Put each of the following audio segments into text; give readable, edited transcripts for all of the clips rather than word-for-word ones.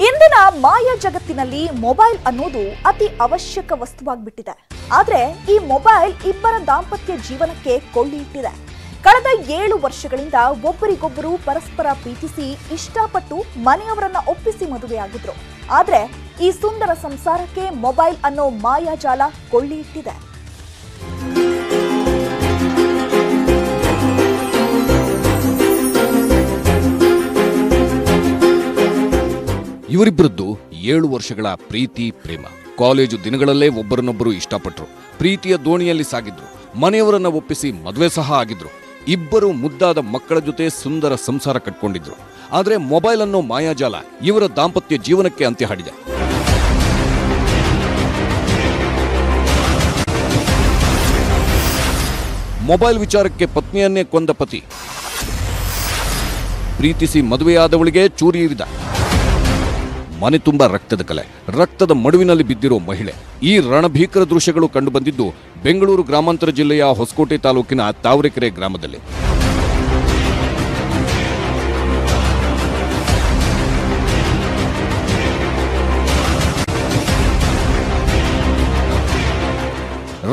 ಇಂದಿನ ಮಾಯ ಜಗತ್ತಿನಲ್ಲಿ ಮೊಬೈಲ್ ಅನ್ನೋದು ಅತಿ ಅವಶ್ಯಕ ವಸ್ತುವಾಗ್ಬಿಟ್ಟಿದೆ. ಆದ್ರೆ ಈ ಮೊಬೈಲ್ ಇಬ್ಬರ ದಾಂಪತ್ಯ ಜೀವನಕ್ಕೆ ಕೊಳ್ಳಿ ಇಟ್ಟಿದೆ. ಕಳೆದ 7 ವರ್ಷಗಳಿಂದ ಒಬ್ಬರಿಗೊಬ್ಬರು ಪರಸ್ಪರ ಪ್ರೀತಿಸಿ ಇಷ್ಟಪಟ್ಟು ಮನೆಯವರನ್ನ ಒಪ್ಪಿಸಿ ಮದುವೆಯಾಗಿದ್ರು. ಆದ್ರೆ ಈ ಸುಂದರ ಸಂಸಾರಕ್ಕೆ ಮೊಬೈಲ್ ಅನ್ನೋ ಮಾಯಾಜಾಲ ಕೊಳ್ಳಿ ಇಟ್ಟಿದೆ. ಇವರಿಬ್ಬರದ್ದು 7 ವರ್ಷಗಳ ಪ್ರೀತಿ ಪ್ರೇಮ. ಕಾಲೇಜು ದಿನಗಳಲ್ಲೇ ಒಬ್ಬರನ್ನೊಬ್ಬರು ಇಷ್ಟಪಟ್ಟರು. ಪ್ರೀತಿಯ ದೋಣಿಯಲ್ಲಿ ಸಾಗಿದ್ರು. ಮನೆಯವರನ್ನ ಒಪ್ಪಿಸಿ ಮದುವೆ ಸಹ ಆಗಿದ್ರು. ಇಬ್ಬರು ಮುದ್ದಾದ ಮಕ್ಕಳ ಜೊತೆ ಸುಂದರ ಸಂಸಾರ ಕಟ್ಕೊಂಡಿದ್ರು. ಆದ್ರೆ ಮೊಬೈಲ್ ಅನ್ನೋ ಮಾಯಾಜಾಲ ಇವರ ದಾಂಪತ್ಯ ಜೀವನಕ್ಕೆ ಅಂತ್ಯ ಹಾಡಿದೆ. ಮೊಬೈಲ್ ವಿಚಾರಕ್ಕೆ ಪತ್ನಿಯನ್ನೇ ಕೊಂದ ಪತಿ ಪ್ರೀತಿಸಿ ಮದುವೆಯಾದವಳಿಗೆ ಚೂರಿ ಇರಿದ. ಮನೆ ತುಂಬ ರಕ್ತದ ಕಲೆ, ರಕ್ತದ ಮಡುವಿನಲ್ಲಿ ಬಿದ್ದಿರೋ ಮಹಿಳೆ. ಈ ರಣಭೀಕರ ದೃಶ್ಯಗಳು ಕಂಡುಬಂದಿದ್ದು ಬೆಂಗಳೂರು ಗ್ರಾಮಾಂತರ ಜಿಲ್ಲೆಯ ಹೊಸಕೋಟೆ ತಾಲೂಕಿನ ತಾವರೆಕೆರೆ ಗ್ರಾಮದಲ್ಲಿ.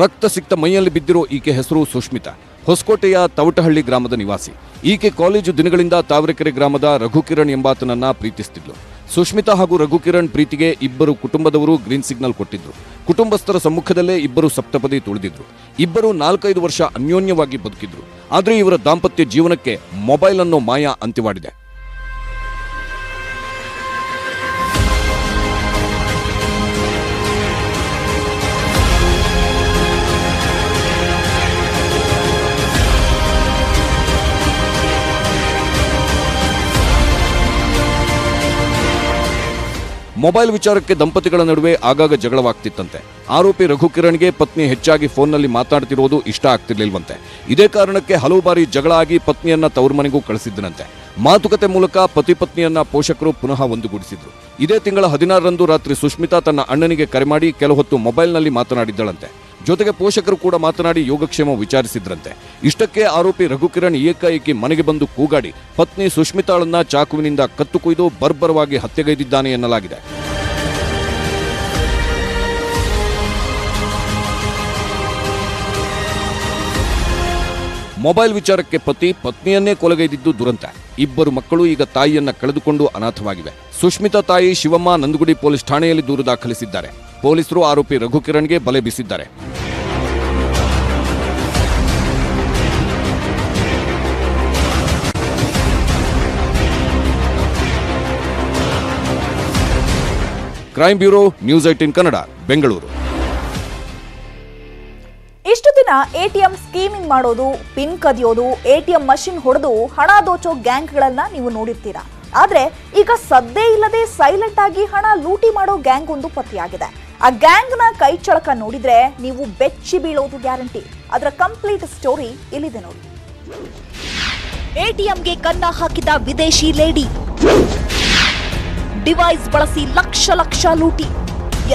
ರಕ್ತ ಸಿಕ್ತ ಮೈಯಲ್ಲಿ ಬಿದ್ದಿರೋ ಈಕೆ ಹೆಸರು ಸುಷ್ಮಿತಾ. ಹೊಸಕೋಟೆಯ ತವಟಹಳ್ಳಿ ಗ್ರಾಮದ ನಿವಾಸಿ. ಈಕೆ ಕಾಲೇಜು ದಿನಗಳಿಂದ ತಾವರೆಕೆರೆ ಗ್ರಾಮದ ರಘುಕಿರಣ್ ಎಂಬಾತನನ್ನ ಪ್ರೀತಿಸುತ್ತಿದ್ಲು. ಸುಷ್ಮಿತಾ ಹಾಗೂ ರಘುಕಿರಣ್ ಪ್ರೀತಿಗೆ ಇಬ್ಬರು ಕುಟುಂಬದವರು ಗ್ರೀನ್ ಸಿಗ್ನಲ್ ಕೊಟ್ಟಿದ್ರು. ಕುಟುಂಬಸ್ಥರ ಸಮ್ಮುಖದಲ್ಲೇ ಇಬ್ಬರು ಸಪ್ತಪದಿ ತುಳಿದಿದ್ರು. ಇಬ್ಬರು 4-5 ವರ್ಷ ಅನ್ಯೋನ್ಯವಾಗಿ ಬದುಕಿದ್ರು. ಆದ್ರೆ ಇವರ ದಾಂಪತ್ಯ ಜೀವನಕ್ಕೆ ಮೊಬೈಲ್ ಅನ್ನೋ ಮಾಯಾ ಅಂತ್ಯವಾಡಿದೆ. ಮೊಬೈಲ್ ವಿಚಾರಕ್ಕೆ ದಂಪತಿಗಳ ನಡುವೆ ಆಗಾಗ ಜಗಳವಾಗ್ತಿತ್ತಂತೆ. ಆರೋಪಿ ರಘುಕಿರಣ್ಗೆ ಪತ್ನಿ ಹೆಚ್ಚಾಗಿ ಫೋನ್ನಲ್ಲಿ ಮಾತಾಡ್ತಿರೋದು ಇಷ್ಟ ಆಗ್ತಿರ್ಲಿಲ್ವಂತೆ. ಇದೇ ಕಾರಣಕ್ಕೆ ಹಲವು ಬಾರಿ ಜಗಳ ಆಗಿ ಪತ್ನಿಯನ್ನ ತವರು ಮನೆಗೂ ಕಳಿಸಿದ್ದನಂತೆ. ಮಾತುಕತೆ ಮೂಲಕ ಪತಿ ಪತ್ನಿಯನ್ನ ಪೋಷಕರು ಪುನಃ ಒಂದುಗೂಡಿಸಿದ್ರು. ಇದೇ ತಿಂಗಳ 16ರಂದು ರಾತ್ರಿ ಸುಷ್ಮಿತಾ ತನ್ನ ಅಣ್ಣನಿಗೆ ಕರೆ ಮಾಡಿ ಕೆಲ ಹೊತ್ತು ಮೊಬೈಲ್ನಲ್ಲಿ ಮಾತನಾಡಿದ್ದಳಂತೆ. ಜೊತೆಗೆ ಪೋಷಕರು ಕೂಡ ಮಾತನಾಡಿ ಯೋಗಕ್ಷೇಮ ವಿಚಾರಿಸಿದ್ರಂತೆ. ಇಷ್ಟಕ್ಕೆ ಆರೋಪಿ ರಘುಕಿರಣ್ ಏಕಾಏಕಿ ಮನೆಗೆ ಬಂದು ಕೂಗಾಡಿ ಪತ್ನಿ ಸುಷ್ಮಿತಾಳನ್ನ ಚಾಕುವಿನಿಂದ ಕತ್ತು ಕೊಯ್ದು ಬರ್ಬರವಾಗಿ ಹತ್ಯೆಗೈದಿದ್ದಾನೆ ಎನ್ನಲಾಗಿದೆ. ಮೊಬೈಲ್ ವಿಚಾರಕ್ಕೆ ಪತಿ ಪತ್ನಿಯನ್ನೇ ಕೊಲೆಗೈದಿದ್ದು ದುರಂತ. ಇಬ್ಬರು ಮಕ್ಕಳು ಈಗ ತಾಯಿಯನ್ನ ಕಳೆದುಕೊಂಡು ಅನಾಥವಾಗಿವೆ. ಸುಷ್ಮಿತಾ ತಾಯಿ ಶಿವಮ್ಮ ನಂದಗುಡಿ ಪೊಲೀಸ್ ಠಾಣೆಯಲ್ಲಿ ದೂರು ದಾಖಲಿಸಿದ್ದಾರೆ. ಪೊಲೀಸರು ಆರೋಪಿ ರಘುಕಿರಣ್ಗೆ ಬಲೆ ಬೀಸಿದ್ದಾರೆ. Crime bureau, news 18 Kannada, Bengaluru. ಇಷ್ಟು ದಿನ ಎಟಿಎಂ ಸ್ಕೀಮಿಂಗ್ ಮಾಡೋದು, ಪಿನ್ ಕದಿಯೋದು, ಎಟಿಎಂ ಮಷಿನ್ ಹೊಡೆದು ಹಣ ದೋಚೋ ಗ್ಯಾಂಗ್ಗಳನ್ನ ನೀವು ನೋಡಿರ್ತೀರಾ. ಆದ್ರೆ ಈಗ ಸದ್ದೇ ಇಲ್ಲದೆ ಸೈಲೆಂಟ್ ಆಗಿ ಹಣ ಲೂಟಿ ಮಾಡೋ ಗ್ಯಾಂಗ್ ಒಂದು ಪತ್ತೆಯಾಗಿದೆ. ಆ ಗ್ಯಾಂಗ್ನ ಕೈ ಚಳಕ ನೋಡಿದ್ರೆ ನೀವು ಬೆಚ್ಚಿ ಬೀಳೋದು ಗ್ಯಾರಂಟಿ. ಅದರ ಕಂಪ್ಲೀಟ್ ಸ್ಟೋರಿ ಇಲ್ಲಿದೆ ನೋಡಿ. ಎಟಿಎಂಗೆ ಕನ್ನ ಹಾಕಿದ ವಿದೇಶಿ ಲೇಡಿ, ಡಿವೈಸ್ ಬಳಸಿ ಲಕ್ಷ ಲೂಟಿ.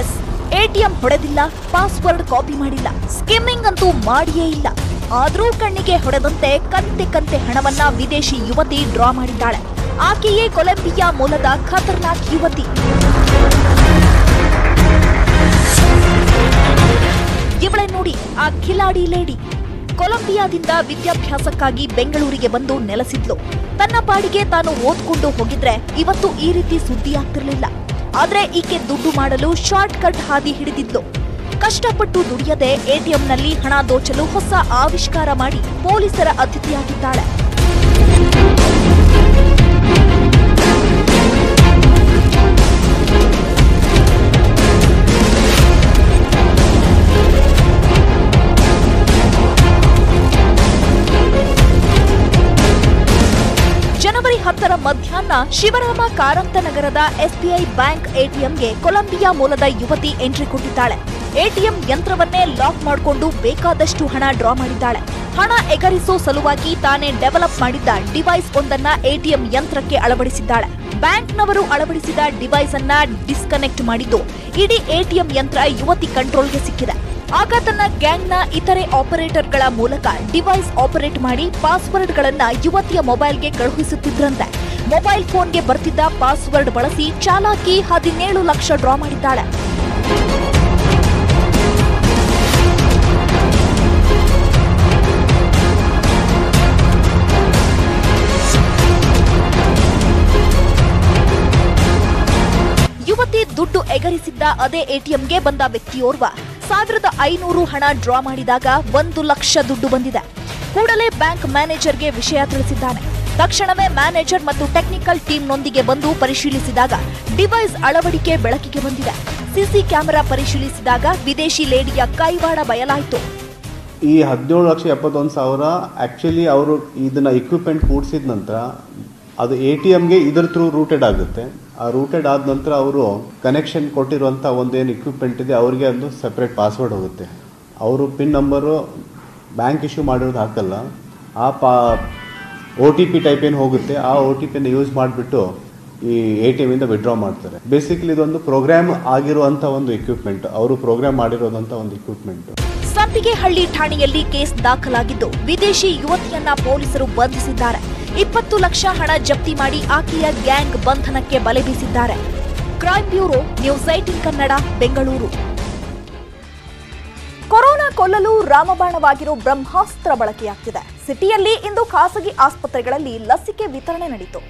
ಎಸ್, ಎಟಿಎಂ ಹೊಡೆದಿಲ್ಲ, ಪಾಸ್ವರ್ಡ್ ಕಾಪಿ ಮಾಡಿಲ್ಲ, ಸ್ಕಿಮ್ಮಿಂಗ್ ಅಂತೂ ಮಾಡಿಯೇ ಇಲ್ಲ. ಆದ್ರೂ ಕಣ್ಣಿಗೆ ಹೊಡೆದಂತೆ ಕಂತೆ ಹಣವನ್ನ ವಿದೇಶಿ ಯುವತಿ ಡ್ರಾ ಮಾಡಿದ್ದಾಳೆ. ಆಕೆಯೇ ಕೊಲಂಬಿಯಾ ಮೂಲದ ಖತರ್ನಾಕ್ ಯುವತಿ. ಇವಳೆ ನೋಡಿ ಆ ಖಿಲಾಡಿ ಲೇಡಿ. ಕೊಲಂಬಿಯಾದಿಂದ ವಿದ್ಯಾಭ್ಯಾಸಕ್ಕಾಗಿ ಬೆಂಗಳೂರಿಗೆ ಬಂದು ನೆಲೆಸಿದ್ಲು. ತನ್ನ ಪಾಡಿಗೆ ತಾನು ಓದ್ಕೊಂಡು ಹೋಗಿದ್ರೆ ಇವತ್ತು ಈ ರೀತಿ ಸುದ್ದಿ ಆಗ್ತಿರ್ಲಿಲ್ಲ. ಆದ್ರೆ ಈಕೆ ದುಡ್ಡು ಮಾಡಲು ಶಾರ್ಟ್ ಕಟ್ ಹಾದಿ ಹಿಡಿದಿದ್ಲು. ಕಷ್ಟಪಟ್ಟು ದುಡಿಯದೆ ಎಟಿಎಂನಲ್ಲಿ ಹಣ ದೋಚಲು ಹೊಸ ಆವಿಷ್ಕಾರ ಮಾಡಿ ಪೊಲೀಸರ ಅತಿಥಿಯಾಗಿದ್ದಾಳೆ. ಜನವರಿ 10ರ ಮಧ್ಯಾಹ್ನ ಶಿವರಾಮ ಕಾರಂತ ನಗರದ ಎಸ್ಬಿಐ ಬ್ಯಾಂಕ್ ಎಟಿಎಂಗೆ ಕೊಲಂಬಿಯಾ ಮೂಲದ ಯುವತಿ ಎಂಟ್ರಿ ಕೊಟ್ಟಿದ್ದಾಳೆ. ಎಟಿಎಂ ಯಂತ್ರವನ್ನೇ ಲಾಕ್ ಮಾಡಿಕೊಂಡು ಬೇಕಾದಷ್ಟು ಹಣ ಡ್ರಾ ಮಾಡಿದ್ದಾಳೆ. ಹಣ ಎಗರಿಸೋ ಸಲುವಾಗಿ ತಾನೇ ಡೆವಲಪ್ ಮಾಡಿದ್ದ ಡಿವೈಸ್ ಒಂದನ್ನ ಎಟಿಎಂ ಯಂತ್ರಕ್ಕೆ ಅಳವಡಿಸಿದ್ದಾಳೆ. ಬ್ಯಾಂಕ್ನವರು ಅಳವಡಿಸಿದ ಡಿವೈಸ್ ಅನ್ನ ಡಿಸ್ಕನೆಕ್ಟ್ ಮಾಡಿದ್ದು ಇಡೀ ಎಟಿಎಂ ಯಂತ್ರ ಯುವತಿ ಕಂಟ್ರೋಲ್ಗೆ ಸಿಕ್ಕಿದೆ. ಆಗ ತನ್ನ ಗ್ಯಾಂಗ್ನ ಇತರೆ ಆಪರೇಟರ್ಗಳ ಮೂಲಕ ಡಿವೈಸ್ ಆಪರೇಟ್ ಮಾಡಿ ಪಾಸ್ವರ್ಡ್ಗಳನ್ನ ಯುವತಿಯ ಮೊಬೈಲ್ಗೆ ಕಳುಹಿಸುತ್ತಿದ್ರಂತೆ. ಮೊಬೈಲ್ ಫೋನ್ಗೆ ಬರ್ತಿದ್ದ ಪಾಸ್ವರ್ಡ್ ಬಳಸಿ ಚಾಲಾಕಿ 17 ಲಕ್ಷ ಡ್ರಾ ಮಾಡಿದ್ದಾಳೆ. ಯುವತಿ ದುಡ್ಡು ಎಗರಿಸಿದ್ದ ಅದೇ ಎಟಿಎಂಗೆ ಬಂದ ವ್ಯಕ್ತಿಯೋರ್ವ 1500 ಹಣ ಡ್ರಾ ಮಾಡಿದಾಗ 1 ಲಕ್ಷ ದುಡ್ಡು ಬಂದಿದೆ. ಕೂಡಲೇ ಬ್ಯಾಂಕ್ ಮ್ಯಾನೇಜರ್ಗೆ ವಿಷಯ ತಿಳಿಸಿದ್ದಾನೆ. ತಕ್ಷಣವೇ ಮ್ಯಾನೇಜರ್ ಮತ್ತು ಟೆಕ್ನಿಕಲ್ ಟೀಮ್ನೊಂದಿಗೆ ಬಂದು ಪರಿಶೀಲಿಸಿದಾಗ ಡಿವೈಸ್ ಅಳವಡಿಕೆ ಬೆಳಕಿಗೆ ಬಂದಿದೆ. ಸಿಸಿ ಕ್ಯಾಮೆರಾ ಪರಿಶೀಲಿಸಿದಾಗ ವಿದೇಶಿ ಲೇಡಿಯ ಕೈವಾಡ ಬಯಲಾಯಿತು. ಈ 17,71,000 ಆ್ಯಕ್ಚುಲಿ ಅವರು ಇದನ್ನು ಇಕ್ವಿಪ್ಮೆಂಟ್ ಕೂಡಿಸಿದ ನಂತರ ಅದು ATMಗೆ ಇದ್ರ ಥ್ರೂ ರೂಟೆಡ್ ಆಗುತ್ತೆ. ಆ ರೂಟೆಡ್ ಆದ ನಂತರ ಅವರು ಕನೆಕ್ಷನ್ ಕೊಟ್ಟಿರುವಂಥ ಒಂದೇನು ಇಕ್ವಿಪ್ಮೆಂಟ್ ಇದೆ ಅವ್ರಿಗೆ ಒಂದು ಸಪ್ರೇಟ್ ಪಾಸ್ವರ್ಡ್ ಹೋಗುತ್ತೆ. ಅವರು ಪಿನ್ ನಂಬರು ಬ್ಯಾಂಕ್ ಇಶ್ಯೂ ಮಾಡಿರೋದು ಹಾಕಲ್ಲ. ಆ OTP ಟೈಪ್ ಏನು ಹೋಗುತ್ತೆ ಆ OTPನ ಯೂಸ್ ಮಾಡಿಬಿಟ್ಟು ಈ ATMಯಿಂದ ವಿಡ್ರಾ ಮಾಡ್ತಾರೆ. ಬೇಸಿಕಲಿ ಇದೊಂದು ಪ್ರೋಗ್ರಾಮ್ ಆಗಿರುವಂಥ ಒಂದು ಇಕ್ವಿಪ್ಮೆಂಟ್, ಅವರು ಪ್ರೋಗ್ರಾಮ್ ಮಾಡಿರೋದಂಥ ಒಂದು ಇಕ್ವಿಪ್ಮೆಂಟ್. ಸಂಪಿಗೆಹಳ್ಳಿ ಠಾಣೆಯಲ್ಲಿ ಕೇಸ್ ದಾಖಲಾಗಿದ್ದು ವಿದೇಶಿ ಯುವತಿಯನ್ನ ಪೊಲೀಸರು ಬಂಧಿಸಿದ್ದಾರೆ. 20 ಲಕ್ಷ ಹಣ ಜಪ್ತಿ ಮಾಡಿ ಆಕೆಯ ಗ್ಯಾಂಗ್ ಬಂಧನಕ್ಕೆ ಬಲೆ ಬೀಸಿದ್ದಾರೆ. Crime bureau, news 18 Kannada, Bengaluru. Corona ಕೊಲ್ಲಲು ರಾಮಬಾಣವಾಗಿರೋ ಬ್ರಹ್ಮಾಸ್ತ್ರ ಬಳಕೆಯಾಗ್ತಿದೆ. ಸಿಟಿಯಲ್ಲಿ ಇಂದು ಖಾಸಗಿ ಆಸ್ಪತ್ರೆಗಳಲ್ಲಿ ಲಸಿಕೆ ವಿತರಣೆ ನಡೆಯಿತು.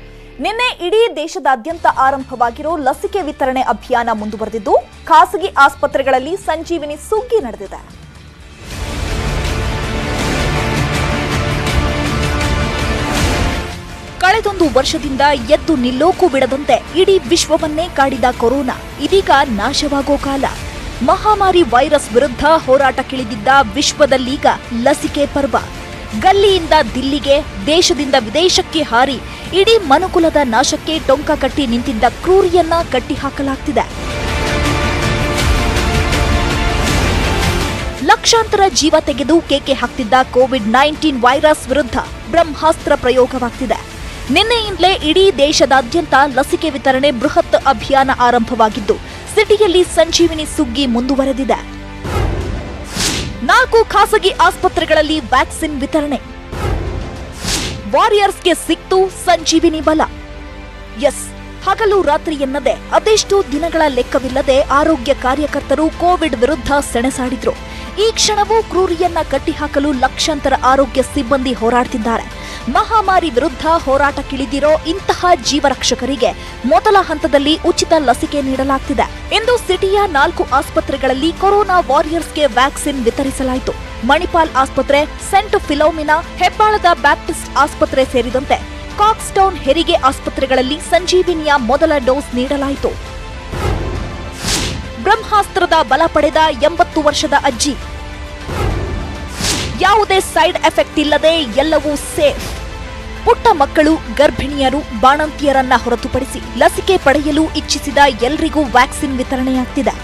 ನಿನ್ನೆ ಇಡೀ ದೇಶದಾದ್ಯಂತ ಆರಂಭವಾಗಿರೋ ಲಸಿಕೆ ವಿತರಣೆ ಅಭಿಯಾನ ಮುಂದುವರೆದಿದ್ದು ಖಾಸಗಿ ಆಸ್ಪತ್ರೆಗಳಲ್ಲಿ ಸಂಜೀವಿನಿ ಸುಗ್ಗಿ ನಡೆದಿದೆ. ಕಳೆದೊಂದು ವರ್ಷದಿಂದ ಎದ್ದು ನಿಲ್ಲೋಕು ಬಿಡದಂತೆ ಇಡೀ ವಿಶ್ವವನ್ನೇ ಕಾಡಿದ ಕೊರೋನಾ ಇದೀಗ ನಾಶವಾಗೋ ಕಾಲ. ಮಹಾಮಾರಿ ವೈರಸ್ ವಿರುದ್ಧ ಹೋರಾಟಕ್ಕಿಳಿದಿದ್ದ ವಿಶ್ವದಲ್ಲೀಗ ಲಸಿಕೆ ಪರ್ವ. ಗಲ್ಲಿಯಿಂದ ದಿಲ್ಲಿಗೆ, ದೇಶದಿಂದ ವಿದೇಶಕ್ಕೆ ಹಾರಿ ಇಡೀ ಮನುಕುಲದ ನಾಶಕ್ಕೆ ಟೊಂಕ ಕಟ್ಟಿ ನಿಂತಿದ್ದ ಕ್ರೂರಿಯನ್ನ ಕಟ್ಟಿಹಾಕಲಾಗ್ತಿದೆ. ಲಕ್ಷಾಂತರ ಜೀವ ತೆಗೆದು ಕೇಕೆ ಹಾಕ್ತಿದ್ದ ಕೋವಿಡ್-19 ವೈರಸ್ ವಿರುದ್ಧ ಬ್ರಹ್ಮಾಸ್ತ್ರ ಪ್ರಯೋಗವಾಗ್ತಿದೆ. ನಿನ್ನೆಯಿಂದಲೇ ಇಡೀ ದೇಶದಾದ್ಯಂತ ಲಸಿಕೆ ವಿತರಣೆ ಬೃಹತ್ ಅಭಿಯಾನ ಆರಂಭವಾಗಿದ್ದು ಸಿಟಿಯಲ್ಲಿ ಸಂಜೀವಿನಿ ಸುಗ್ಗಿ ಮುಂದುವರೆದಿದೆ. 4 ಖಾಸಗಿ ಆಸ್ಪತ್ರೆಗಳಲ್ಲಿ ವ್ಯಾಕ್ಸಿನ್ ವಿತರಣೆ. ವಾರಿಯರ್ಸ್ಗೆ ಸಿಕ್ತು ಸಂಜೀವಿನಿ ಬಲ. ಎಸ್, ಹಗಲು ರಾತ್ರಿ ಎನ್ನದೆ ಅದೆಷ್ಟು ದಿನಗಳ ಲೆಕ್ಕವಿಲ್ಲದೆ ಆರೋಗ್ಯ ಕಾರ್ಯಕರ್ತರು ಕೋವಿಡ್ ವಿರುದ್ಧ ಸೆಣಸಾಡಿದ್ರು. ಈ ಕ್ಷಣವೂ ಕ್ರೂರಿಯನ್ನ ಕಟ್ಟಿಹಾಕಲು ಲಕ್ಷಾಂತರ ಆರೋಗ್ಯ ಸಿಬ್ಬಂದಿ ಹೋರಾಡ್ತಿದ್ದಾರೆ. ಮಹಾಮಾರಿ ವಿರುದ್ಧ ಹೋರಾಟಕ್ಕಿಳಿದಿರೋ ಇಂತಹ ಜೀವರಕ್ಷಕರಿಗೆ ಮೊದಲ ಹಂತದಲ್ಲಿ ಉಚಿತ ಲಸಿಕೆ ನೀಡಲಾಗ್ತಿದೆ. ಇಂದು ಸಿಟಿಯ 4 ಆಸ್ಪತ್ರೆಗಳಲ್ಲಿ ಕೊರೋನಾ ವಾರಿಯರ್ಸ್ಗೆ ವ್ಯಾಕ್ಸಿನ್ ವಿತರಿಸಲಾಯಿತು. ಮಣಿಪಾಲ್ ಆಸ್ಪತ್ರೆ, ಸೆಂಟ್ ಫಿಲೋಮಿನಾ, ಹೆಬ್ಬಾಳದ ಬ್ಯಾಪ್ಟಿಸ್ಟ್ ಆಸ್ಪತ್ರೆ ಸೇರಿದಂತೆ ಕಾಕ್ಸ್ಟೌನ್ ಹೆರಿಗೆ ಆಸ್ಪತ್ರೆಗಳಲ್ಲಿ ಸಂಜೀವಿನಿಯ ಮೊದಲ ಡೋಸ್ ನೀಡಲಾಯಿತು. ಬ್ರಹ್ಮಾಸ್ತ್ರದ ಬಲ ಪಡೆದ 80 ವರ್ಷದ ಅಜ್ಜಿ. ಯಾವುದೇ ಸೈಡ್ ಎಫೆಕ್ಟ್ ಇಲ್ಲದೆ ಎಲ್ಲವೂ ಸೇಫ್. ಪುಟ್ಟ ಮಕ್ಕಳು, ಗರ್ಭಿಣಿಯರು, ಬಾಣಂತಿಯರನ್ನ ಹೊರತುಪಡಿಸಿ ಲಸಿಕೆ ಪಡೆಯಲು ಇಚ್ಛಿಸಿದ ಎಲ್ಲರಿಗೂ ವ್ಯಾಕ್ಸಿನ್ ವಿತರಣೆಯಾಗ್ತಿದೆ.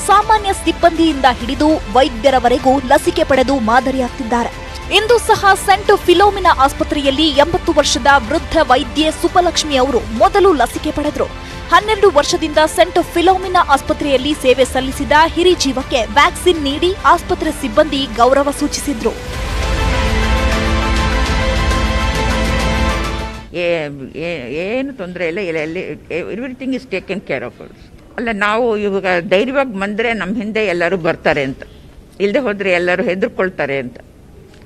ಸಾಮಾನ್ಯ ಸಿಬ್ಬಂದಿಯಿಂದ ಹಿಡಿದು ವೈದ್ಯರವರೆಗೂ ಲಸಿಕೆ ಪಡೆದು ಮಾದರಿಯಾಗ್ತಿದ್ದಾರೆ. ಇಂದು ಸಹ ಸೆಂಟ್ ಫಿಲೋಮಿನಾ ಆಸ್ಪತ್ರೆಯಲ್ಲಿ 80 ವರ್ಷದ ವೃದ್ಧ ವೈದ್ಯೆ ಸುಬ್ಬಲಕ್ಷ್ಮಿ ಅವರು ಮೊದಲು ಲಸಿಕೆ ಪಡೆದರು. 12 ವರ್ಷದಿಂದ ಸೆಂಟ್ ಫಿಲೋಮಿನಾ ಆಸ್ಪತ್ರೆಯಲ್ಲಿ ಸೇವೆ ಸಲ್ಲಿಸಿದ ಹಿರಿಜೀವಕ್ಕೆ ವ್ಯಾಕ್ಸಿನ್ ನೀಡಿ ಆಸ್ಪತ್ರೆ ಸಿಬ್ಬಂದಿ ಗೌರವ ಸೂಚಿಸಿದ್ರು. ಏನು ತೊಂದರೆ ಇಲ್ಲ, everything is taken care of. ಅಲ್ಲ, ನಾವು ಇವಾಗ ಧೈರ್ಯವಾಗಿ ಬಂದರೆ ನಮ್ಮ ಹಿಂದೆ ಎಲ್ಲರೂ ಬರ್ತಾರೆ ಅಂತ, ಇಲ್ಲದೆ ಹೋದರೆ ಎಲ್ಲರೂ ಹೆದರ್ಕೊಳ್ತಾರೆ ಅಂತ,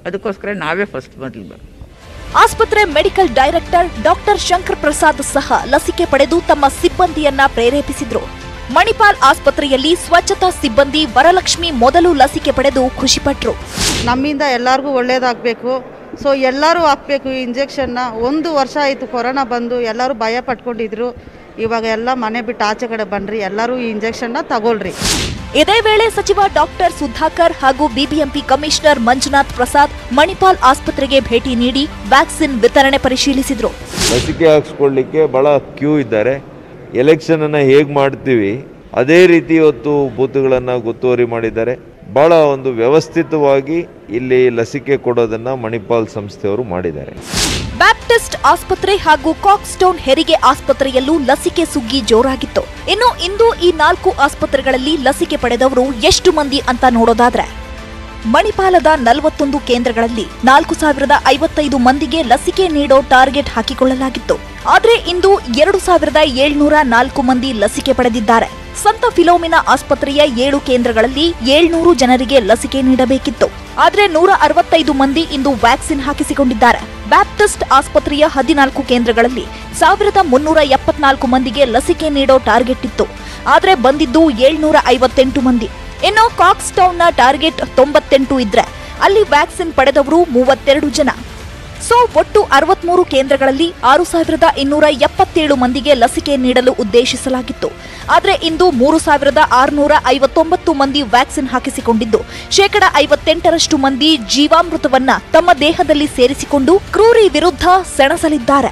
ಅದಕ್ಕೋಸ್ಕರ ನಾವೇ ಫಸ್ಟ್ ಮೊದಲು ಬರೋದು. ಆಸ್ಪತ್ರೆ medical director doctor Shankar Prasad ಸಹ ಲಸಿಕೆ ಪಡೆದು ತಮ್ಮ ಸಿಬ್ಬಂದಿಯನ್ನ ಪ್ರೇರೇಪಿಸಿದ್ರು. ಮಣಿಪಾಲ್ ಆಸ್ಪತ್ರೆಯಲ್ಲಿ ಸ್ವಚ್ಛತಾ ಸಿಬ್ಬಂದಿ ವರಲಕ್ಷ್ಮಿ ಮೊದಲು ಲಸಿಕೆ ಪಡೆದು ಖುಷಿಪಟ್ರು. ನಮ್ಮಿಂದ ಎಲ್ಲರಿಗೂ ಒಳ್ಳೇದಾಗಬೇಕು, ಸೊ ಎಲ್ಲರೂ ಹಾಕಬೇಕು ಈ ಇಂಜೆಕ್ಷನ್ನ. 1 ವರ್ಷ ಆಯಿತು ಕೊರೋನಾ ಬಂದು, ಎಲ್ಲರೂ ಭಯ ಪಟ್ಕೊಂಡಿದ್ರು. ಇವಾಗ ಎಲ್ಲ ಮನೆ ಬಿಟ್ಟು ಆಚೆ ಕಡೆ ಬನ್ರಿ, ಎಲ್ಲರೂ ಈ ಇಂಜೆಕ್ಷನ್ನ ತಗೊಳ್ರಿ. ಇದೇ ವೇಳೆ ಸಚಿವ ಡಾಕ್ಟರ್ ಸುಧಾಕರ್ ಹಾಗೂ ಬಿಬಿಎಂಪಿ ಕಮಿಷನರ್ ಮಂಜುನಾಥ್ ಪ್ರಸಾದ್ ಮಣಿಪಾಲ್ ಆಸ್ಪತ್ರೆಗೆ ಭೇಟಿ ನೀಡಿ ವ್ಯಾಕ್ಸಿನ್ ವಿತರಣೆ ಪರಿಶೀಲಿಸಿದ್ರು. ಲಸಿಕೆ ಹಾಕ್ಸ್ಕೊಳ್ಳಿಕ್ಕೆ ಬಹಳ ಕ್ಯೂ ಇದ್ದಾರೆ. ಎಲೆಕ್ಷನ್ ಅನ್ನ ಹೇಗೆ ಮಾಡ್ತೀವಿ ಅದೇ ರೀತಿ ಇವತ್ತು ಬೂತ್ಗಳನ್ನು ಗೊತ್ತುವರಿ ಮಾಡಿದ್ದಾರೆ. ಬಹಳ ಒಂದು ವ್ಯವಸ್ಥಿತವಾಗಿ ಇಲ್ಲಿ ಲಸಿಕೆ ಕೊಡೋದನ್ನ ಮಣಿಪಾಲ್ ಸಂಸ್ಥೆಯವರು ಮಾಡಿದ್ದಾರೆ. ಬ್ಯಾಪ್ಟಿಸ್ಟ್ ಆಸ್ಪತ್ರೆ ಹಾಗೂ ಕಾಕ್ಸ್ಟೌನ್ ಹೆರಿಗೆ ಆಸ್ಪತ್ರೆಯಲ್ಲೂ ಲಸಿಕೆ ಸುಗ್ಗಿ ಜೋರಾಗಿತ್ತು. ಇಂದು ಈ 4 ಆಸ್ಪತ್ರೆಗಳಲ್ಲಿ ಲಸಿಕೆ ಪಡೆದವರು ಎಷ್ಟು ಮಂದಿ ಅಂತ ನೋಡೋದಾದ್ರೆ ಮಣಿಪಾಲದ 41 ಕೇಂದ್ರಗಳಲ್ಲಿ 4055 ಮಂದಿಗೆ ಲಸಿಕೆ ನೀಡೋ ಟಾರ್ಗೆಟ್ ಹಾಕಿಕೊಳ್ಳಲಾಗಿತ್ತು. ಆದರೆ ಇಂದು 2704 ಮಂದಿ ಲಸಿಕೆ ಪಡೆದಿದ್ದಾರೆ. ಸಂತ ಫಿಲೋಮಿನಾ ಆಸ್ಪತ್ರೆಯ 7 ಕೇಂದ್ರಗಳಲ್ಲಿ 700 ಜನರಿಗೆ ಲಸಿಕೆ ನೀಡಬೇಕಿತ್ತು. ಆದರೆ 165 ಮಂದಿ ಇಂದು ವ್ಯಾಕ್ಸಿನ್ ಹಾಕಿಸಿಕೊಂಡಿದ್ದಾರೆ. ಬ್ಯಾಪ್ಟಿಸ್ಟ್ ಆಸ್ಪತ್ರೆಯ 14 ಕೇಂದ್ರಗಳಲ್ಲಿ 1374 ಮಂದಿಗೆ ಲಸಿಕೆ ನೀಡೋ ಟಾರ್ಗೆಟ್ ಇತ್ತು. ಆದರೆ ಬಂದಿದ್ದು 758 ಮಂದಿ. ಇನ್ನು ಕಾಕ್ಸ್ ಟೌನ್ನ ಟಾರ್ಗೆಟ್ 98 ಇದ್ರೆ ಅಲ್ಲಿ ವ್ಯಾಕ್ಸಿನ್ ಪಡೆದವರು 32 ಜನ. ಸೊ ಒಟ್ಟು 63 ಕೇಂದ್ರಗಳಲ್ಲಿ 6277 ಮಂದಿಗೆ ಲಸಿಕೆ ನೀಡಲು ಉದ್ದೇಶಿಸಲಾಗಿತ್ತು. ಆದರೆ ಇಂದು 3659 ಮಂದಿ ವ್ಯಾಕ್ಸಿನ್ ಹಾಕಿಸಿಕೊಂಡಿದ್ದು 58% ಮಂದಿ ಜೀವಾಮೃತವನ್ನ ತಮ್ಮ ದೇಹದಲ್ಲಿ ಸೇರಿಸಿಕೊಂಡು ಕ್ರೂರಿ ವಿರುದ್ಧ ಸೆಣಸಲಿದ್ದಾರೆ.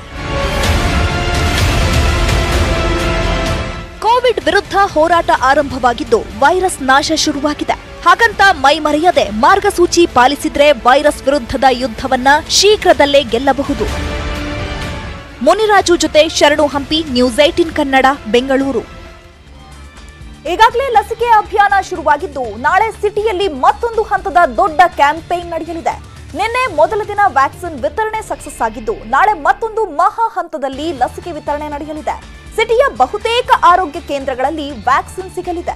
ಕೋವಿಡ್ ವಿರುದ್ಧ ಹೋರಾಟ ಆರಂಭವಾಗಿದ್ದು ವೈರಸ್ ನಾಶ ಶುರುವಾಗಿದೆ. ಹಾಗಂತ ಮೈ ಮರೆಯದೆ ಮಾರ್ಗಸೂಚಿ ಪಾಲಿಸಿದ್ರೆ ವೈರಸ್ ವಿರುದ್ಧದ ಯುದ್ಧವನ್ನ ಶೀಘ್ರದಲ್ಲೇ ಗೆಲ್ಲಬಹುದು. ಮುನಿರಾಜು ಜೊತೆ ಶರಣು ಹಂಪಿ, ನ್ಯೂಸ್ 18 ಕನ್ನಡ, ಬೆಂಗಳೂರು. ಈಗಾಗಲೇ ಲಸಿಕೆ ಅಭಿಯಾನ ಶುರುವಾಗಿದ್ದು ನಾಳೆ ಸಿಟಿಯಲ್ಲಿ ಮತ್ತೊಂದು ಹಂತದ ದೊಡ್ಡ ಕ್ಯಾಂಪೇನ್ ನಡೆಯಲಿದೆ. ನಿನ್ನೆ ಮೊದಲ ದಿನ ವ್ಯಾಕ್ಸಿನ್ ವಿತರಣೆ ಸಕ್ಸಸ್ ಆಗಿದ್ದು ನಾಳೆ ಮತ್ತೊಂದು ಮಹಾ ಹಂತದಲ್ಲಿ ಲಸಿಕೆ ವಿತರಣೆ ನಡೆಯಲಿದೆ. ಸಿಟಿಯ ಬಹುತೇಕ ಆರೋಗ್ಯ ಕೇಂದ್ರಗಳಲ್ಲಿ ವ್ಯಾಕ್ಸಿನ್ ಸಿಗಲಿದೆ.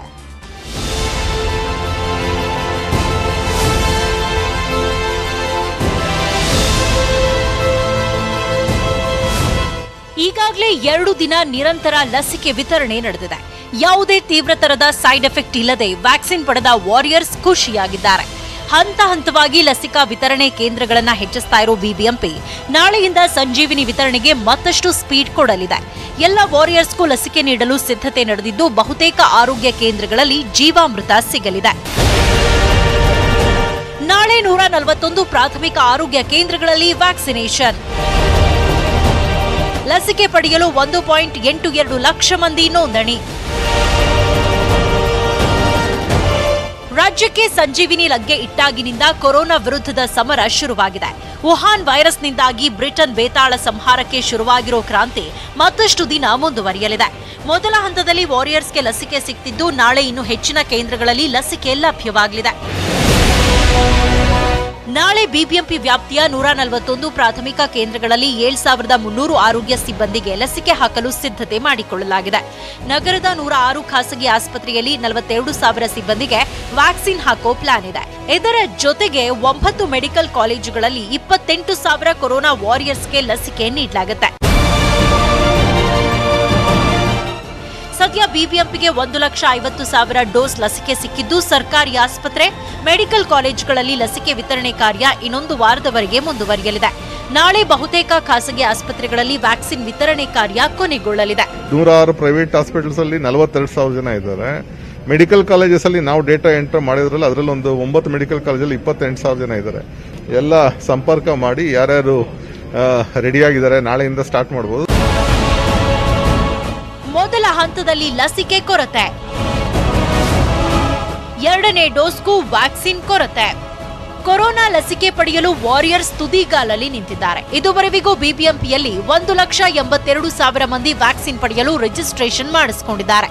ಈಗಾಗಲೇ 2 ದಿನ ನಿರಂತರ ಲಸಿಕೆ ವಿತರಣೆ ನಡೆದಿದೆ. ಯಾವುದೇ ತೀವ್ರತರದ ಸೈಡ್ ಎಫೆಕ್ಟ್ ಇಲ್ಲದೆ ವ್ಯಾಕ್ಸಿನ್ ಪಡೆದ ವಾರಿಯರ್ಸ್ ಖುಷಿಯಾಗಿದ್ದಾರೆ. ಹಂತ ಹಂತವಾಗಿ ಲಸಿಕಾ ವಿತರಣೆ ಕೇಂದ್ರಗಳನ್ನು ಹೆಚ್ಚಿಸ್ತಾ ಇರೋ ಬಿಬಿಎಂಪಿ ನಾಳೆಯಿಂದ ಸಂಜೀವಿನಿ ವಿತರಣೆಗೆ ಮತ್ತಷ್ಟು ಸ್ಪೀಡ್ ಕೊಡಲಿದೆ. ಎಲ್ಲ ವಾರಿಯರ್ಸ್ಗೂ ಲಸಿಕೆ ನೀಡಲು ಸಿದ್ಧತೆ ನಡೆದಿದ್ದು ಬಹುತೇಕ ಆರೋಗ್ಯ ಕೇಂದ್ರಗಳಲ್ಲಿ ಜೀವಾಮೃತ ಸಿಗಲಿದೆ. ನಾಳೆ 141 ಪ್ರಾಥಮಿಕ ಆರೋಗ್ಯ ಕೇಂದ್ರಗಳಲ್ಲಿ ವ್ಯಾಕ್ಸಿನೇಷನ್. ಲಸಿಕೆ ಪಡೆಯಲು 1.82 ಲಕ್ಷ ಮಂದಿ ನೋಂದಣಿ. ರಾಜ್ಯಕ್ಕೆ ಸಂಜೀವಿನಿ ಲಗ್ಗೆ ಇಟ್ಟಾಗಿನಿಂದ ಕೊರೋನಾ ವಿರುದ್ಧದ ಸಮರ ಶುರುವಾಗಿದೆ. ವುಹಾನ್ ವೈರಸ್ನಿಂದಾಗಿ ಬ್ರಿಟನ್ ಬೇತಾಳ ಸಂಹಾರಕ್ಕೆ ಶುರುವಾಗಿರೋ ಕ್ರಾಂತಿ ಮತ್ತಷ್ಟು ದಿನ ಮುಂದುವರಿಯಲಿದೆ. ಮೊದಲ ಹಂತದಲ್ಲಿ ವಾರಿಯರ್ಸ್ಗೆ ಲಸಿಕೆ ಸಿಕ್ತಿದ್ದು ನಾಳೆ ಇನ್ನು ಹೆಚ್ಚಿನ ಕೇಂದ್ರಗಳಲ್ಲಿ ಲಸಿಕೆ ಲಭ್ಯವಾಗಲಿದೆ. ನಾಳೆ ಬಿಬಿಎಂಪಿ ವ್ಯಾಪ್ತಿಯ 141 ಪ್ರಾಥಮಿಕ ಕೇಂದ್ರಗಳಲ್ಲಿ 7300 ಆರೋಗ್ಯ ಸಿಬ್ಬಂದಿಗೆ ಲಸಿಕೆ ಹಾಕಲು ಸಿದ್ಧತೆ ಮಾಡಿಕೊಳ್ಳಲಾಗಿದೆ. ನಗರದ 106 ಖಾಸಗಿ ಆಸ್ಪತ್ರೆಯಲ್ಲಿ 42,000 ಸಿಬ್ಬಂದಿಗೆ ವ್ಯಾಕ್ಸಿನ್ ಹಾಕೋ ಪ್ಲಾನ್ ಇದೆ. ಇದರ ಜೊತೆಗೆ 9 ಮೆಡಿಕಲ್ ಕಾಲೇಜುಗಳಲ್ಲಿ 28,000 ಕೊರೋನಾ ವಾರಿಯರ್ಸ್ಗೆ ಲಸಿಕೆ ನೀಡಲಾಗುತ್ತೆ. ಸದ್ಯ ಬಿಬಿಎಂಪಿಗೆ 1,50,000 ಡೋಸ್ ಲಸಿಕೆ ಸಿಕ್ಕಿದ್ದು ಸರ್ಕಾರಿ ಆಸ್ಪತ್ರೆ, ಮೆಡಿಕಲ್ ಕಾಲೇಜುಗಳಲ್ಲಿ ಲಸಿಕೆ ವಿತರಣೆ ಕಾರ್ಯ ಇನ್ನೊಂದು ವಾರದವರೆಗೆ ಮುಂದುವರಿಯಲಿದೆ. ನಾಳೆ ಬಹುತೇಕ ಖಾಸಗಿ ಆಸ್ಪತ್ರೆಗಳಲ್ಲಿ ವ್ಯಾಕ್ಸಿನ್ ವಿತರಣೆ ಕಾರ್ಯ ಕೊನೆಗೊಳ್ಳಲಿದೆ. 106 ಪ್ರೈವೇಟ್ ಹಾಸ್ಪಿಟಲ್ಸ್ ಅಲ್ಲಿ 42,000 ಜನ ಇದ್ದಾರೆ. ಮೆಡಿಕಲ್ ಕಾಲೇಜಸ್ ಅಲ್ಲಿ ನಾವು ಡೇಟಾ ಎಂಟರ್ ಮಾಡಿದ್ರಲ್ಲಿ ಅದರಲ್ಲಿ ಒಂದು 9 ಮೆಡಿಕಲ್ ಕಾಲೇಜಲ್ಲಿ 28,000 ಜನ ಇದ್ದಾರೆ. ಎಲ್ಲ ಸಂಪರ್ಕ ಮಾಡಿ ಯಾರ್ಯಾರು ರೆಡಿಯಾಗಿದ್ದಾರೆ ನಾಳೆಯಿಂದ ಸ್ಟಾರ್ಟ್ ಮಾಡಬಹುದು. ಮೊದಲ ಹಂತದಲ್ಲಿ ಲಸಿಕೆ ಕೊರತೆ, ಎರಡನೇ ಡೋಸ್ಗೂ ವ್ಯಾಕ್ಸಿನ್ ಕೊರತೆ. ಕೊರೋನಾ ಲಸಿಕೆ ಪಡೆಯಲು ವಾರಿಯರ್ಸ್ ತುದಿಗಾಲಲ್ಲಿ ನಿಂತಿದ್ದಾರೆ. ಇದುವರೆವಿಗೂ ಬಿಬಿಎಂಪಿಯಲ್ಲಿ 1,82,000 ಮಂದಿ ವ್ಯಾಕ್ಸಿನ್ ಪಡೆಯಲು ರಿಜಿಸ್ಟ್ರೇಷನ್ ಮಾಡಿಸಿಕೊಂಡಿದ್ದಾರೆ.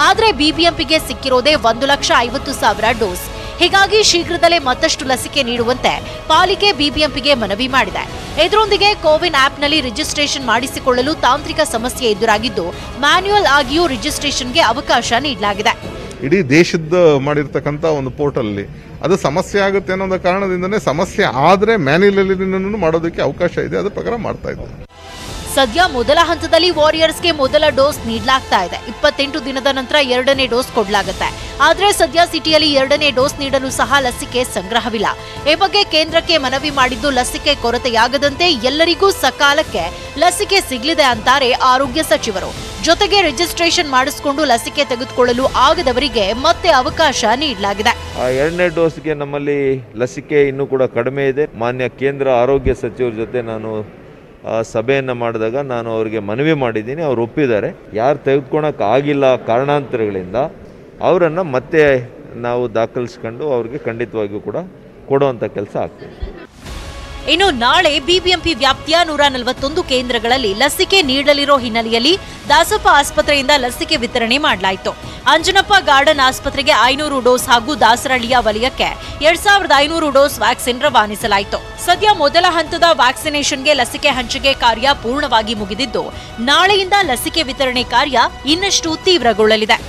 ಆದರೆ ಬಿಬಿಎಂಪಿಗೆ ಸಿಕ್ಕಿರೋದೇ 1,50,000 ಡೋಸ್. ಹೀಗಾಗಿ ಶೀಘ್ರದಲ್ಲೇ ಮತ್ತಷ್ಟು ಲಸಿಕೆ ನೀಡುವಂತೆ ಪಾಲಿಕೆ ಬಿಬಿಎಂಪಿಗೆ ಮನವಿ ಮಾಡಿದೆ. ಇದರೊಂದಿಗೆ ಕೋವಿನ್ ಆಪ್ನಲ್ಲಿ ರಿಜಿಸ್ಟ್ರೇಷನ್ ಮಾಡಿಸಿಕೊಳ್ಳಲು ತಾಂತ್ರಿಕ ಸಮಸ್ಯೆ ಎದುರಾಗಿದ್ದು ಮ್ಯಾನ್ಯುಯಲ್ ಆಗಿಯೂ ರಿಜಿಸ್ಟ್ರೇಷನ್ಗೆ ಅವಕಾಶ ನೀಡಲಾಗಿದೆ. ಇಡೀ ದೇಶದ ಮಾಡಿರ್ತಕ್ಕಂಥ ಒಂದು ಪೋರ್ಟಲ್ ಅಲ್ಲಿ ಅದು ಸಮಸ್ಯೆ ಆಗುತ್ತೆ ಅನ್ನೋ ಕಾರಣದಿಂದನೇ ಸಮಸ್ಯೆ ಆದ್ರೆ ಮ್ಯಾನ್ಯುಯಲ್ ಮಾಡೋದಕ್ಕೆ ಅವಕಾಶ ಇದೆ, ಅದ್ರ ಪ್ರಕಾರ ಮಾಡ್ತಾ ಇದ್ದಾರೆ. ಸದ್ಯ ಮೊದಲ ಹಂತದಲ್ಲಿ ವಾರಿಯರ್ಸ್ಗೆ ಮೊದಲ ಡೋಸ್ ನೀಡಲಾಗ್ತಾ ಇದೆ. 28 ದಿನದ ನಂತರ ಎರಡನೇ ಡೋಸ್ ಕೊಡಲಾಗುತ್ತೆ. ಆದರೆ ಸದ್ಯ ಸಿಟಿಯಲ್ಲಿ ಎರಡನೇ ಡೋಸ್ ನೀಡಲು ಸಹ ಲಸಿಕೆ ಸಂಗ್ರಹವಿಲ್ಲ. ಈ ಬಗ್ಗೆ ಕೇಂದ್ರಕ್ಕೆ ಮನವಿ ಮಾಡಿದ್ದು ಲಸಿಕೆ ಕೊರತೆಯಾಗದಂತೆ ಎಲ್ಲರಿಗೂ ಸಕಾಲಕ್ಕೆ ಲಸಿಕೆ ಸಿಗಲಿದೆ ಅಂತಾರೆ ಆರೋಗ್ಯ ಸಚಿವರು. ಜೊತೆಗೆ ರಿಜಿಸ್ಟ್ರೇಷನ್ ಮಾಡಿಸಿಕೊಂಡು ಲಸಿಕೆ ತೆಗೆದುಕೊಳ್ಳಲು ಆಗದವರಿಗೆ ಮತ್ತೆ ಅವಕಾಶ ನೀಡಲಾಗಿದೆ. ಎರಡನೇ ಡೋಸ್ಗೆ ನಮ್ಮಲ್ಲಿ ಲಸಿಕೆ ಇನ್ನೂ ಕೂಡ ಕಡಿಮೆ ಇದೆ. ಮಾನ್ಯ ಕೇಂದ್ರ ಆರೋಗ್ಯ ಸಚಿವರ ಜೊತೆ ನಾನು ಸಭೆಯನ್ನು ಮಾಡಿದಾಗ ನಾನು ಅವರಿಗೆ ಮನವಿ ಮಾಡಿದ್ದೀನಿ, ಅವರು ಒಪ್ಪಿದ್ದಾರೆ. ಯಾರು ತೆಗೆದುಕೊಳಕ್ಕೆ ಆಗಿಲ್ಲ ಕಾರಣಾಂತರಗಳಿಂದ ಅವರನ್ನು ಮತ್ತೆ ನಾವು ದಾಖಲಿಸ್ಕೊಂಡು ಅವ್ರಿಗೆ ಖಂಡಿತವಾಗಿಯೂ ಕೂಡ ಕೊಡುವಂಥ ಕೆಲಸ ಆಗ್ತದೆ. ಇನ್ನು ನಾಳೆ ಬಿಬಿಎಂಪಿ ವ್ಯಾಪ್ತಿಯ 141 ಕೇಂದ್ರಗಳಲ್ಲಿ ಲಸಿಕೆ ನೀಡಲಿರೋ ಹಿನ್ನೆಲೆಯಲ್ಲಿ ದಾಸಪ್ಪ ಆಸ್ಪತ್ರೆಯಿಂದ ಲಸಿಕೆ ವಿತರಣೆ ಮಾಡಲಾಯಿತು. ಅಂಜನಪ್ಪ ಗಾರ್ಡನ್ ಆಸ್ಪತ್ರೆಗೆ 500 ಡೋಸ್ ಹಾಗೂ ದಾಸರಹಳ್ಳಿಯ ವಲಯಕ್ಕೆ 2500 ಡೋಸ್ ವ್ಯಾಕ್ಸಿನ್ ರವಾನಿಸಲಾಯಿತು. ಸದ್ಯ ಮೊದಲ ಹಂತದ ವ್ಯಾಕ್ಸಿನೇಷನ್ಗೆ ಲಸಿಕೆ ಹಂಚಿಕೆ ಕಾರ್ಯ ಪೂರ್ಣವಾಗಿ ಮುಗಿದಿದ್ದು, ನಾಳೆಯಿಂದ ಲಸಿಕೆ ವಿತರಣೆ ಕಾರ್ಯ ಇನ್ನಷ್ಟು ತೀವ್ರಗೊಳ್ಳಲಿದೆ.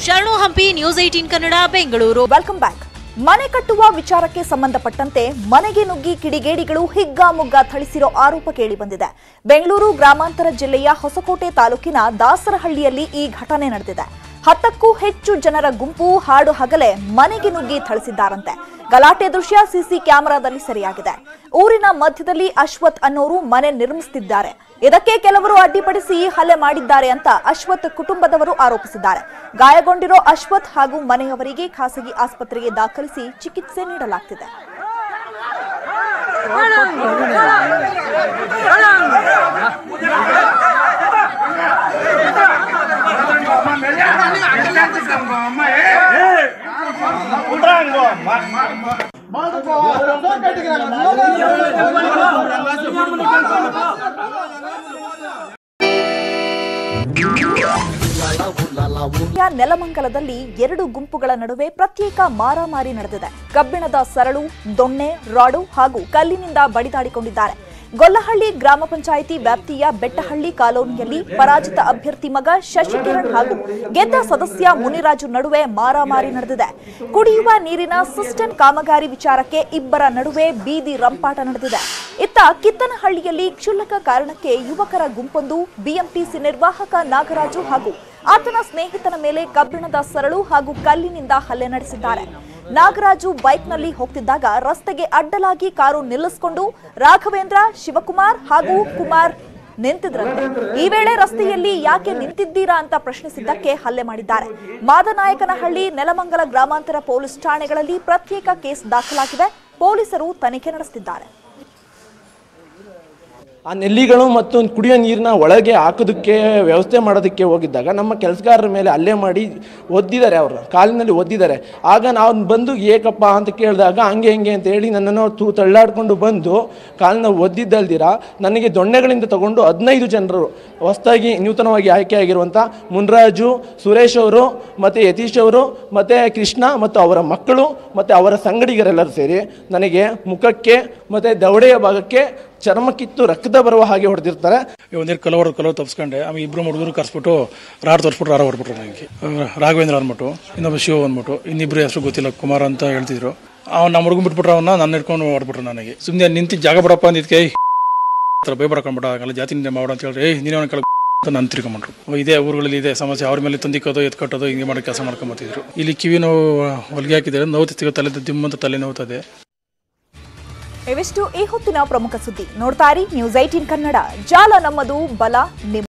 ಶರಣು Hampi, news 18 Kannada, Bengaluru. Welcome back. ಮನೆ ಕಟ್ಟುವ ವಿಚಾರಕ್ಕೆ ಸಂಬಂಧಪಟ್ಟಂತೆ ಮನೆಗೆ ನುಗ್ಗಿ ಕಿಡಿಗೇಡಿಗಳು ಹಿಗ್ಗಾಮುಗ್ಗಾ ಥಳಿಸಿರೋ ಆರೋಪ ಕೇಳಿಬಂದಿದೆ. ಬೆಂಗಳೂರು ಗ್ರಾಮಾಂತರ ಜಿಲ್ಲೆಯ ಹೊಸಕೋಟೆ ತಾಲೂಕಿನ ದಾಸರಹಳ್ಳಿಯಲ್ಲಿ ಈ ಘಟನೆ ನಡೆದಿದೆ. 10ಕ್ಕೂ ಹೆಚ್ಚು ಜನರ ಗುಂಪು ಹಾಡು ಹಗಲೇ ಮನೆಗೆ ನುಗ್ಗಿ ಥಳಿಸಿದ್ದಾರಂತೆ. ಗಲಾಟೆ ದೃಶ್ಯ ಸಿಸಿ ಕ್ಯಾಮೆರಾದಲ್ಲಿ ಸೆರೆಯಾಗಿದೆ. ಊರಿನ ಮಧ್ಯದಲ್ಲಿ ಅಶ್ವಥ್ ಅನ್ನೋರು ಮನೆ ನಿರ್ಮಿಸುತ್ತಿದ್ದಾರೆ. ಇದಕ್ಕೆ ಕೆಲವರು ಅಡ್ಡಿಪಡಿಸಿ ಹಲ್ಲೆ ಮಾಡಿದ್ದಾರೆ ಅಂತ ಅಶ್ವಥ್ ಕುಟುಂಬದವರು ಆರೋಪಿಸಿದ್ದಾರೆ. ಗಾಯಗೊಂಡಿರೋ ಅಶ್ವಥ್ ಹಾಗೂ ಮನೆಯವರಿಗೆ ಖಾಸಗಿ ಆಸ್ಪತ್ರೆಗೆ ದಾಖಲಿಸಿ ಚಿಕಿತ್ಸೆ ನೀಡಲಾಗುತ್ತಿದೆ. ನೆಲಮಂಗಲದಲ್ಲಿ 2 ಗುಂಪುಗಳ ನಡುವೆ ಪ್ರತ್ಯೇಕ ಮಾರಾಮಾರಿ ನಡೆದಿದೆ. ಕಬ್ಬಿಣದ ಸರಳು, ದೊಣ್ಣೆ, ರಾಡು ಹಾಗೂ ಕಲ್ಲಿನಿಂದ ಬಡಿದಾಡಿಕೊಂಡಿದ್ದಾರೆ. ಗೊಲ್ಲಹಳ್ಳಿ ಗ್ರಾಮ ಪಂಚಾಯಿತಿ ವ್ಯಾಪ್ತಿಯ ಬೆಟ್ಟಹಳ್ಳಿ ಕಾಲೋನಿಯಲ್ಲಿ ಪರಾಜಿತ ಅಭ್ಯರ್ಥಿ ಮಗ ಶಶಿಕಿರಣ್ ಹಾಗೂ ಗೆದ್ದ ಸದಸ್ಯ ಮುನಿರಾಜು ನಡುವೆ ಮಾರಾಮಾರಿ ನಡೆದಿದೆ. ಕುಡಿಯುವ ನೀರಿನ ಸಿಸ್ಟಮ್ ಕಾಮಗಾರಿ ವಿಚಾರಕ್ಕೆ ಇಬ್ಬರ ನಡುವೆ ಬೀದಿ ರಂಪಾಟ ನಡೆದಿದೆ. ಇತ್ತ ಕಿತ್ತನಹಳ್ಳಿಯಲ್ಲಿ ಕ್ಷುಲ್ಲಕ ಕಾರಣಕ್ಕೆ ಯುವಕರ ಗುಂಪೊಂದು ಬಿಎಂಟಿಸಿ ನಿರ್ವಾಹಕ ನಾಗರಾಜು ಹಾಗೂ ಆತನ ಸ್ನೇಹಿತನ ಮೇಲೆ ಕಬ್ಬಿಣದ ಸರಳು ಹಾಗೂ ಕಲ್ಲಿನಿಂದ ಹಲ್ಲೆ ನಡೆಸಿದ್ದಾರೆ. ನಾಗರಾಜು ಬೈಕ್ನಲ್ಲಿ ಹೋಗ್ತಿದ್ದಾಗ ರಸ್ತೆಗೆ ಅಡ್ಡಲಾಗಿ ಕಾರು ನಿಲ್ಲಿಸಿಕೊಂಡು ರಾಘವೇಂದ್ರ, ಶಿವಕುಮಾರ್ ಹಾಗೂ ಕುಮಾರ್ ನಿಂತಿದ್ರಂತೆ. ಈ ವೇಳೆ ರಸ್ತೆಯಲ್ಲಿ ಯಾಕೆ ನಿಂತಿದ್ದೀರಾ ಅಂತ ಪ್ರಶ್ನಿಸಿದ್ದಕ್ಕೆ ಹಲ್ಲೆ ಮಾಡಿದ್ದಾರೆ. ಮಾದನಾಯಕನಹಳ್ಳಿ, ನೆಲಮಂಗಲ ಗ್ರಾಮಾಂತರ ಪೊಲೀಸ್ ಠಾಣೆಗಳಲ್ಲಿ ಪ್ರತ್ಯೇಕ ಕೇಸ್ ದಾಖಲಾಗಿದೆ. ಪೊಲೀಸರು ತನಿಖೆ ನಡೆಸುತ್ತಿದ್ದಾರೆ. ಆ ನೆಲ್ಲಿಗಳು ಮತ್ತು ಕುಡಿಯೋ ನೀರಿನ ಒಳಗೆ ಹಾಕೋದಕ್ಕೆ ವ್ಯವಸ್ಥೆ ಮಾಡೋದಕ್ಕೆ ಹೋಗಿದ್ದಾಗ ನಮ್ಮ ಕೆಲಸಗಾರರ ಮೇಲೆ ಹಲ್ಲೆ ಮಾಡಿ ಒದ್ದಿದ್ದಾರೆ. ಅವರು ಕಾಲಿನಲ್ಲಿ ಒದ್ದಿದ್ದಾರೆ. ಆಗ ನಾವು ಬಂದು ಏಕಪ್ಪ ಅಂತ ಕೇಳಿದಾಗ ಹಂಗೆ ಹಿಂಗೆ ಅಂತ ಹೇಳಿ ನನ್ನನ್ನು ತಳ್ಳಾಡ್ಕೊಂಡು ಬಂದು ಕಾಲನ್ನ ಒದ್ದಿದ್ದಲ್ದಿರ ನನಗೆ ದೊಣ್ಣೆಗಳಿಂದ ತಗೊಂಡು 15 ಜನರು ಹೊಸದಾಗಿ ನೂತನವಾಗಿ ಆಯ್ಕೆಯಾಗಿರುವಂಥ ಮುನ್ರಾಜು, ಸುರೇಶ್ ಅವರು ಮತ್ತು ಯತೀಶ್ ಅವರು ಮತ್ತು ಕೃಷ್ಣ ಮತ್ತು ಅವರ ಮಕ್ಕಳು ಮತ್ತು ಅವರ ಸಂಗಡಿಗರೆಲ್ಲರೂ ಸೇರಿ ನನಗೆ ಮುಖಕ್ಕೆ ಮತ್ತು ದವಡೆಯ ಭಾಗಕ್ಕೆ ಚರ್ಮ ಕಿತ್ತು ರಕ್ತ ಬರುವ ಹಾಗೆ ಹೊಡೆದಿರ್ತಾರೆ. ಒಂದೇ ಕಲವರು ತಪ್ಪಿಸ್ಕೊಂಡೆ. ಆಮೇಲೆ 2 ಹುಡುಗರು ಕರ್ಸ್ಬಿಟ್ಟು ರಾಡ್ ತೋರಿಸ್ಬಿಟ್ಟು ರಾರ ಹೊರಬಿಟ್ರು. ನನಗೆ ರಾಘವೇಂದ್ರ ಅಂದ್ಬಿಟ್ಟು, ಇನ್ನೊಬ್ಬ ಶಿವ ಅಂದ್ಬಿಟ್ಟು, ಇನ್ನಿಬ್ರು ಹೆಸರು ಗೊತ್ತಿಲ್ಲ, ಕುಮಾರ್ ಅಂತ ಹೇಳ್ತಿದ್ರು. ನಮ್ಮ ಹುಡುಗ ಬಿಟ್ಬಿಟ್ರೆ ಅವನ್ನ ನನ್ನ ಹಿಡ್ಕೊಂಡು ಹೊಡ್ಬಿಟ್ರು. ನನಗೆ ಸುಮ್ಮನೆ ನಿಂತು ಜಾಗ ಬಿಡಪ್ಪ ಅಂದಿದ್ಕೆ ಭಯಪಡ್ಕೊಂಡ್ಬಿಟ್ಟ. ಆಗಲ್ಲ ಜಾತಿ ನಿಂದೆ ಮಾಡ ಅಂತ ಹೇಳಿದ್ರೆ ನೀನೇ ಅವನ ಕೆಳಗೆ ನಾನು ತಿರ್ಕೊಂಡ್ಬಿಟ್ರು. ಇದೇ ಊರುಗಳಲ್ಲಿ ಇದೆ ಸಮಸ್ಯೆ. ಅವ್ರ ಮೇಲೆ ತಂದಿಕ್ಕೋದು, ಎತ್ಕಟ್ಟೋದು, ಹಿಂಗೆ ಮಾಡೋ ಕೆಲಸ ಮಾಡ್ಕೊಂಬತ್ತಿದ್ರು. ಇಲ್ಲಿ ಕಿವಿ ನೋವು ಹೊಲಿಗೆ ಹಾಕಿದ್ದಾರೆ. ನೋವು ತಲೆ ದಿಮ್ಮಂತ ತಲೆ ನೋವುತ್ತದೆ. ಇವಿಷ್ಟು ಈ ಹೊತ್ತಿನ ಪ್ರಮುಖ ಸುದ್ದಿ. ನೋಡ್ತಾ ಇರಿ ನ್ಯೂಸ್ 18 ಕನ್ನಡ. ಜಾಲ ನಮ್ಮದು, ಬಲ ನಿಮ್ಮ.